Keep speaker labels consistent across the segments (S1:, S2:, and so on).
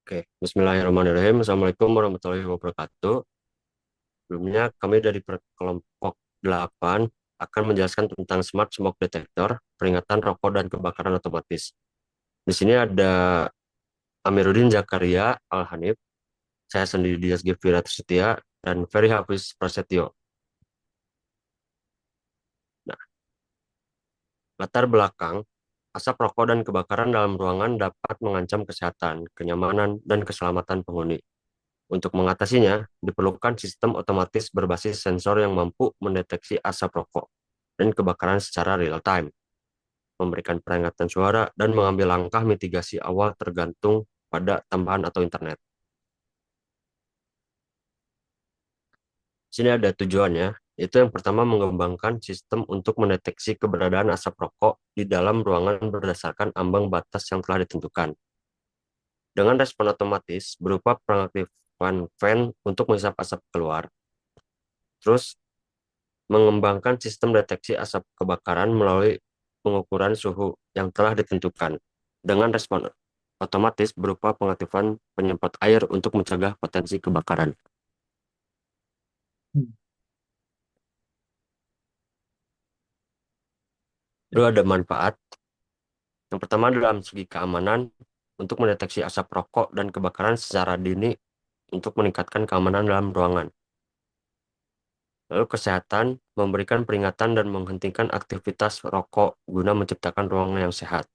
S1: Oke, Bismillahirrahmanirrahim. Assalamualaikum warahmatullahi wabarakatuh. Sebelumnya, kami dari kelompok 8 akan menjelaskan tentang Smart Smoke Detector, peringatan rokok dan kebakaran otomatis. Di sini ada Amiruddin Zakaria Al-Hanif, saya sendiri Dias Gifira Setia, dan Ferry Hafiz Prasetyo. Nah, latar belakang, asap rokok dan kebakaran dalam ruangan dapat mengancam kesehatan, kenyamanan, dan keselamatan penghuni. Untuk mengatasinya, diperlukan sistem otomatis berbasis sensor yang mampu mendeteksi asap rokok dan kebakaran secara real-time, memberikan peringatan suara, dan mengambil langkah mitigasi awal tergantung pada tambahan atau internet. Sini ada tujuannya, yaitu yang pertama mengembangkan sistem untuk mendeteksi keberadaan asap rokok di dalam ruangan berdasarkan ambang batas yang telah ditentukan. Dengan respon otomatis berupa pengaktifan fan untuk menghisap asap keluar, terus mengembangkan sistem deteksi asap kebakaran melalui pengukuran suhu yang telah ditentukan dengan respon otomatis berupa pengaktifan penyemprot air untuk mencegah potensi kebakaran.
S2: Hmm.
S1: Itu ada manfaat. Yang pertama dalam segi keamanan untuk mendeteksi asap rokok dan kebakaran secara dini untuk meningkatkan keamanan dalam ruangan. Lalu kesehatan memberikan peringatan dan menghentikan aktivitas rokok guna menciptakan ruangan yang sehat.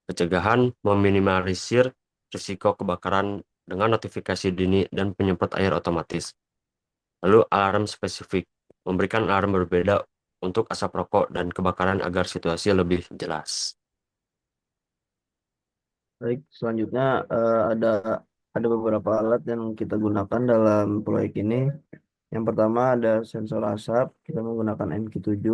S1: Pencegahan meminimalisir risiko kebakaran dengan notifikasi dini dan penyemprot air otomatis. Lalu alarm spesifik, memberikan alarm berbeda untuk asap rokok dan kebakaran agar situasi lebih jelas.
S2: Baik, selanjutnya ada beberapa alat yang kita gunakan dalam proyek ini. Yang pertama ada sensor asap. Kita menggunakan MQ7,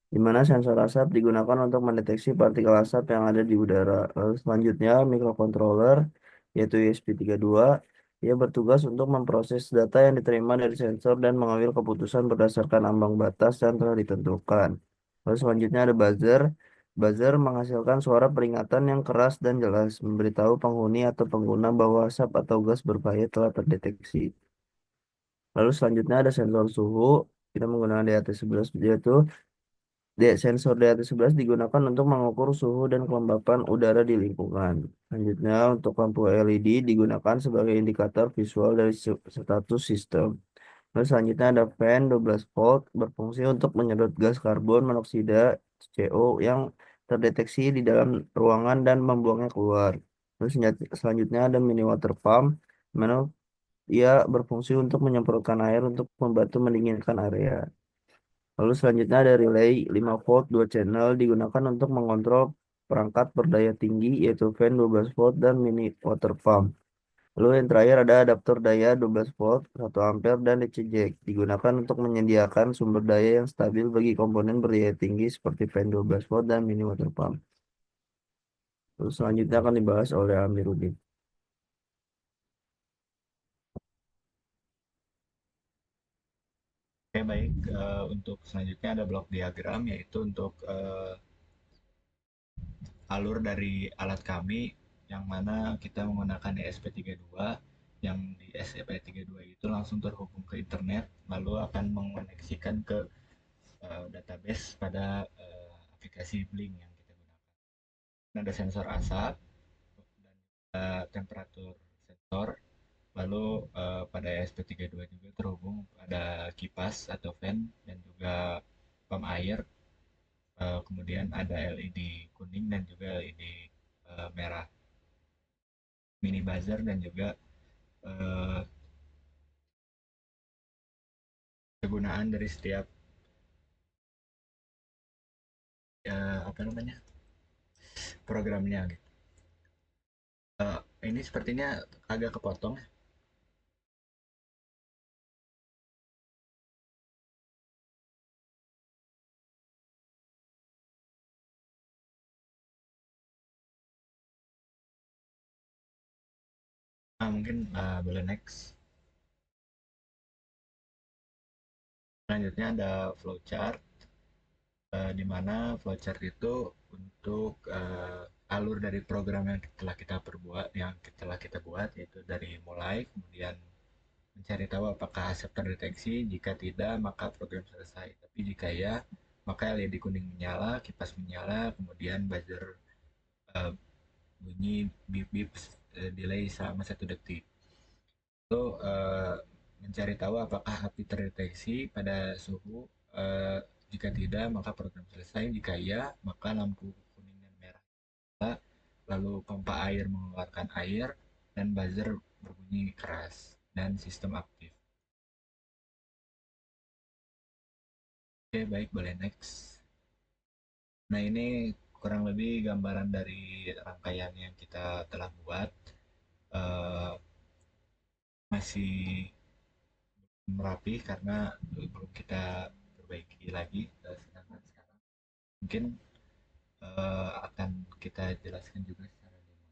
S2: di mana sensor asap digunakan untuk mendeteksi partikel asap yang ada di udara. Lalu selanjutnya microcontroller, yaitu ESP32. Ia bertugas untuk memproses data yang diterima dari sensor dan mengambil keputusan berdasarkan ambang batas yang telah ditentukan. Lalu selanjutnya ada buzzer. Buzzer menghasilkan suara peringatan yang keras dan jelas, memberitahu penghuni atau pengguna bahwa asap atau gas berbahaya telah terdeteksi. Lalu selanjutnya ada sensor suhu. Kita menggunakan DAT11, yaitu sensor DAT11 digunakan untuk mengukur suhu dan kelembapan udara di lingkungan. Selanjutnya, untuk lampu LED digunakan sebagai indikator visual dari status sistem. Lalu selanjutnya ada fan 12 volt berfungsi untuk menyedot gas karbon monoksida CO yang terdeteksi di dalam ruangan dan membuangnya keluar. Terus selanjutnya ada mini water pump, di mana ia berfungsi untuk menyemprotkan air untuk membantu mendinginkan area. Lalu selanjutnya ada relay 5 volt 2 channel digunakan untuk mengontrol perangkat berdaya tinggi yaitu fan 12 volt dan mini water pump. Lalu yang terakhir ada adaptor daya 12 volt 1 ampere dan DC jack digunakan untuk menyediakan sumber daya yang stabil bagi komponen berdaya tinggi seperti fan 12 volt dan mini water pump. Lalu selanjutnya akan dibahas oleh Amiruddin.
S3: Oke, baik. Untuk selanjutnya ada blok diagram, yaitu untuk alur dari alat kami, yang mana kita menggunakan ESP32, yang di ESP32 itu langsung terhubung ke internet, lalu akan mengoneksikan ke database pada aplikasi Blink yang kita gunakan. Ada sensor asap dan temperatur sensor. Lalu pada ESP32 juga terhubung pada kipas atau fan dan juga pump air. Kemudian ada LED kuning dan juga LED merah. Mini buzzer dan juga uh, kegunaan dari setiap apa namanya programnya gitu. Ini sepertinya agak kepotong. Mungkin boleh next. Selanjutnya ada flowchart, di mana flowchart itu untuk alur dari program yang telah kita buat, yaitu dari mulai, kemudian mencari tahu apakah asap terdeteksi. Jika tidak, maka program selesai. Tapi jika ya, maka LED kuning menyala, kipas menyala, kemudian buzzer uh, bunyi bip bip, delay selama 1 detik. Itu mencari tahu apakah api terdeteksi pada suhu. Jika tidak, maka program selesai. Jika ya, maka lampu kuning dan merah nyala, lalu pompa air mengeluarkan air, dan buzzer berbunyi keras, dan sistem aktif. Oke, baik, boleh next. Nah, ini kurang lebih gambaran dari rangkaian yang kita telah buat. Eh, Masih merapi karena belum kita perbaiki lagi. Sedangkan sekarang mungkin akan kita jelaskan juga secara demo.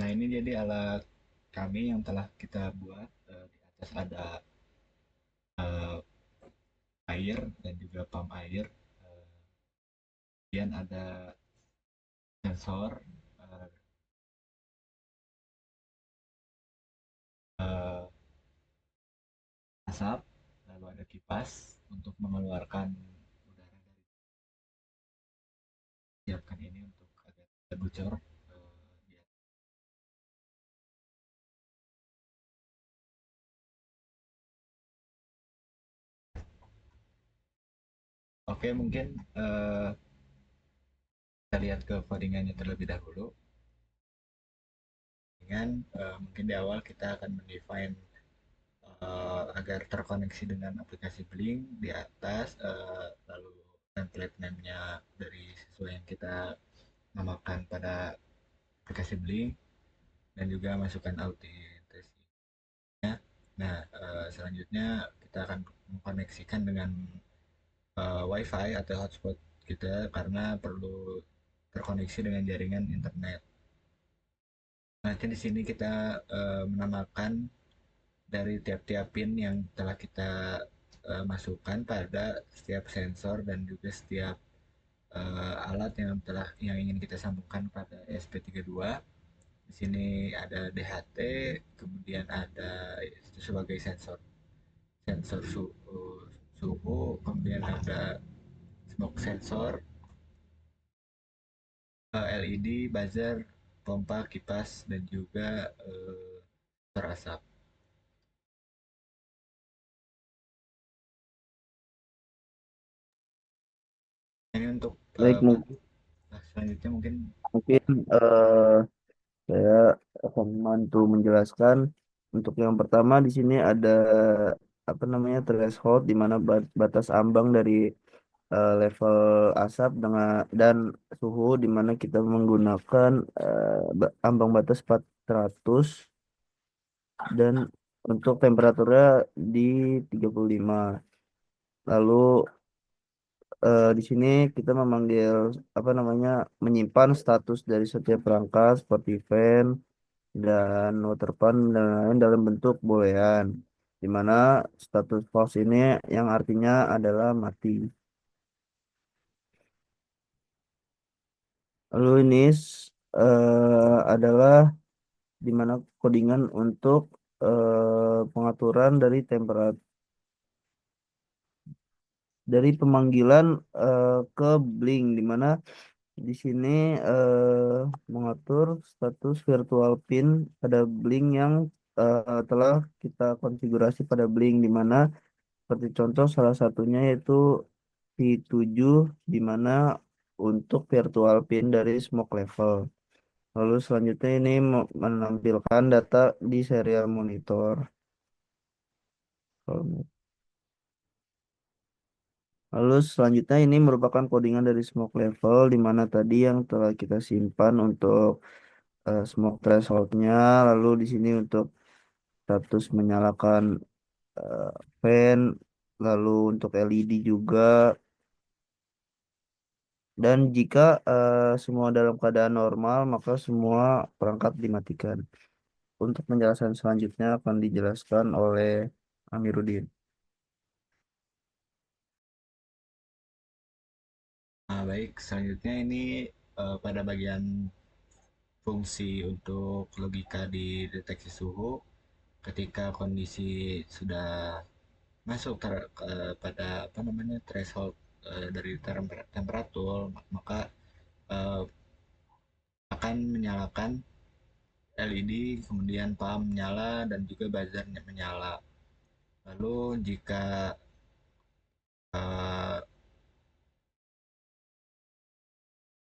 S3: Nah, ini jadi alat kami yang telah kita buat. Di atas ada eh, air dan juga pump air. Kemudian ada sensor, eh, eh, asap, lalu ada kipas untuk mengeluarkan udara dari siapkan ini untuk agar tidak bocor. Di Oke, mungkin kita lihat ke codingannya terlebih dahulu. Dengan mungkin di awal kita akan mendefine agar terkoneksi dengan aplikasi Blink di atas, lalu template name-nya dari sesuai yang kita namakan pada aplikasi Blink, dan juga masukkan authenticity. Nah, selanjutnya kita akan mengkoneksikan dengan WiFi atau hotspot kita karena perlu terkoneksi dengan jaringan internet. Nah, di sini kita menamakan dari tiap-tiap pin yang telah kita masukkan pada setiap sensor dan juga setiap alat yang ingin kita sambungkan pada ESP32. Di sini ada DHT, kemudian ada itu sebagai sensor sensor suhu, kemudian ada smoke sensor, LED, buzzer, pompa, kipas, dan juga asap. Ini untuk
S2: Baik, mungkin
S3: selanjutnya mungkin
S2: mungkin saya akan bantu menjelaskan. Untuk yang pertama di sini ada apa namanya threshold, di mana batas ambang dari level asap dengan dan suhu, di mana kita menggunakan ambang batas 400, dan untuk temperaturnya di 35. Lalu di sini kita memanggil apa namanya menyimpan status dari setiap perangkat seperti fan dan water pump dan lain dalam bentuk boolean, di mana status false ini yang artinya adalah mati. Lalu ini adalah di mana codingan untuk pengaturan dari temperatur dari pemanggilan ke Blink, di mana di sini mengatur status virtual pin pada Blink yang telah kita konfigurasi pada Blink, di mana seperti contoh salah satunya yaitu P7, di mana untuk virtual pin dari smoke level. Lalu selanjutnya ini menampilkan data di serial monitor. Lalu selanjutnya ini merupakan codingan dari smoke level, di mana tadi yang telah kita simpan untuk smoke thresholdnya. Lalu di sini untuk status menyalakan eh, fan, lalu untuk LED juga. Dan jika semua dalam keadaan normal, maka semua perangkat dimatikan. untuk penjelasan selanjutnya akan dijelaskan oleh Amiruddin.
S3: Nah, baik, selanjutnya ini pada bagian fungsi untuk logika di deteksi suhu. Ketika kondisi sudah masuk pada apa namanya threshold dari temperatur, maka eh, akan menyalakan LED, kemudian pump menyala dan juga buzzer menyala. Lalu eh,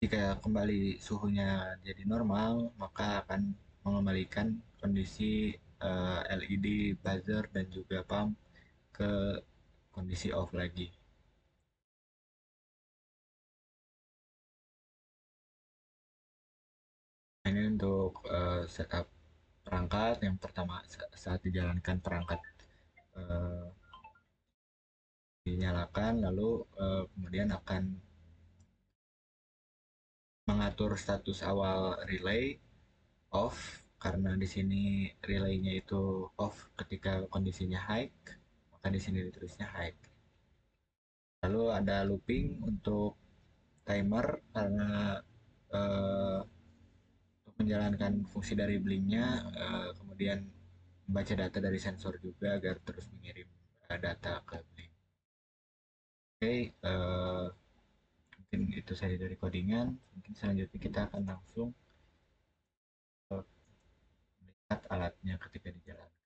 S3: jika kembali suhunya jadi normal, maka akan mengembalikan kondisi LED, buzzer dan juga pump ke kondisi off lagi. Ini untuk setup perangkat. Yang pertama, saat dijalankan perangkat eh, dinyalakan, lalu kemudian akan mengatur status awal relay off, karena di sini relaynya itu off ketika kondisinya high, maka di sini ditulisnya high. Lalu ada looping untuk timer, karena eh, untuk menjalankan fungsi dari blinknya, kemudian membaca data dari sensor juga agar terus mengirim data ke blink. Oke, mungkin itu saja dari codingan. Mungkin selanjutnya kita akan langsung melihat alatnya ketika dijalankan.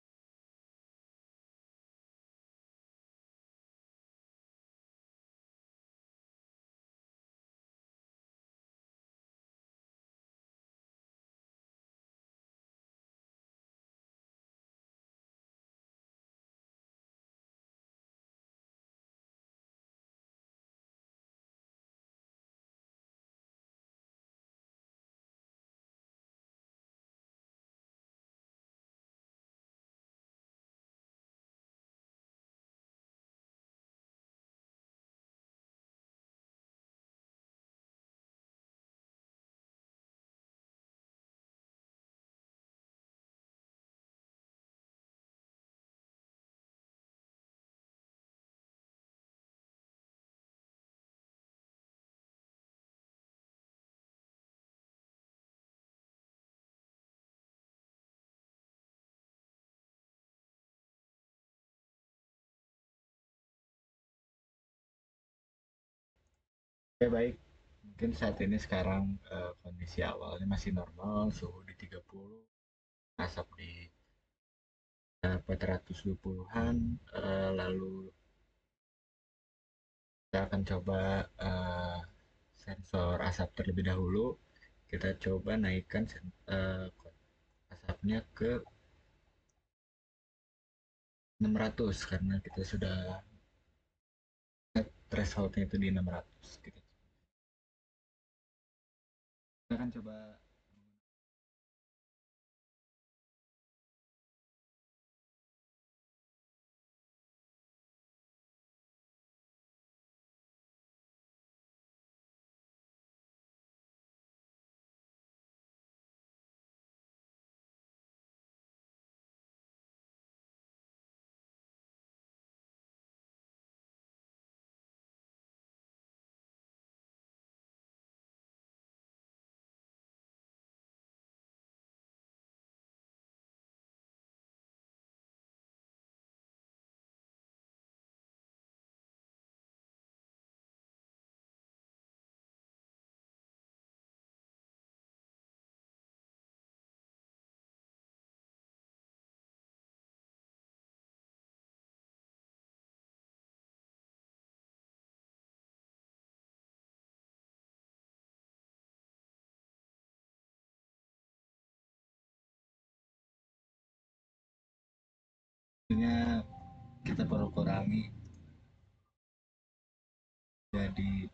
S3: Oke, baik. Mungkin saat ini sekarang kondisi awalnya masih normal, suhu di 30, asap di 420-an. Lalu kita akan coba sensor asap terlebih dahulu. Kita coba naikkan asapnya ke 600 karena kita sudah thresholdnya itu di 600. Kita akan coba kita perlu kurangi jadi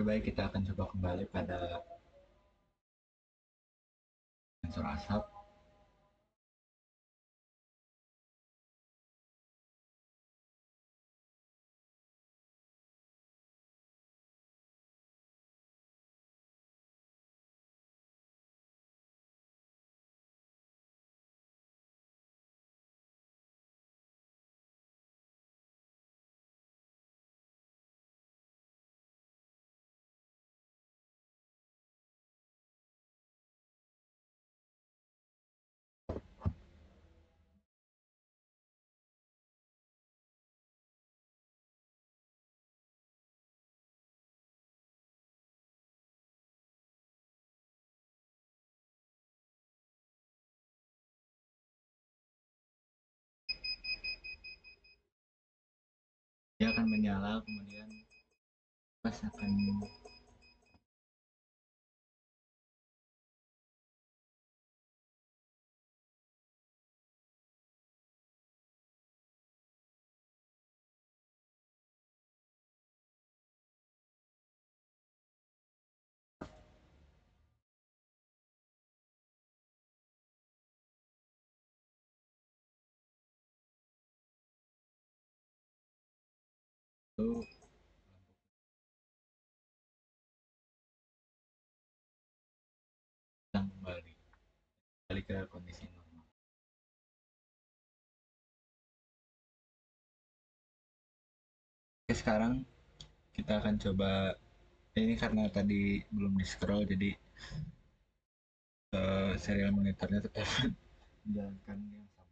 S3: Baik, kita akan coba kembali pada sensor asap. Dia akan menyala, kemudian pas akan itu hilang kembali ke kondisi normal. Oke, sekarang kita akan coba, ini karena tadi belum di scroll jadi serial monitornya tetap menjalankan yang sama.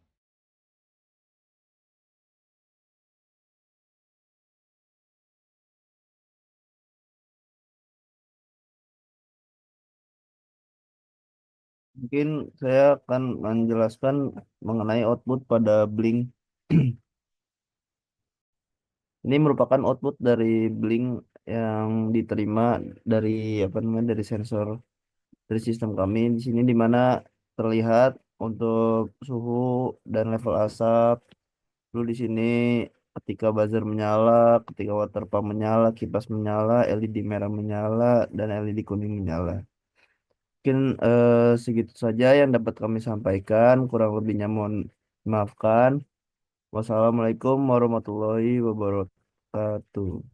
S2: Mungkin saya akan menjelaskan mengenai output pada Blink. Ini merupakan output dari Blink yang diterima dari apa namanya dari sensor dari sistem kami di sini di mana terlihat untuk suhu dan level asap. Lalu di sini ketika buzzer menyala, ketika water pump menyala, kipas menyala, LED merah menyala, dan LED kuning menyala. Mungkin segitu saja yang dapat kami sampaikan. Kurang lebihnya mohon maafkan. Wassalamualaikum warahmatullahi wabarakatuh.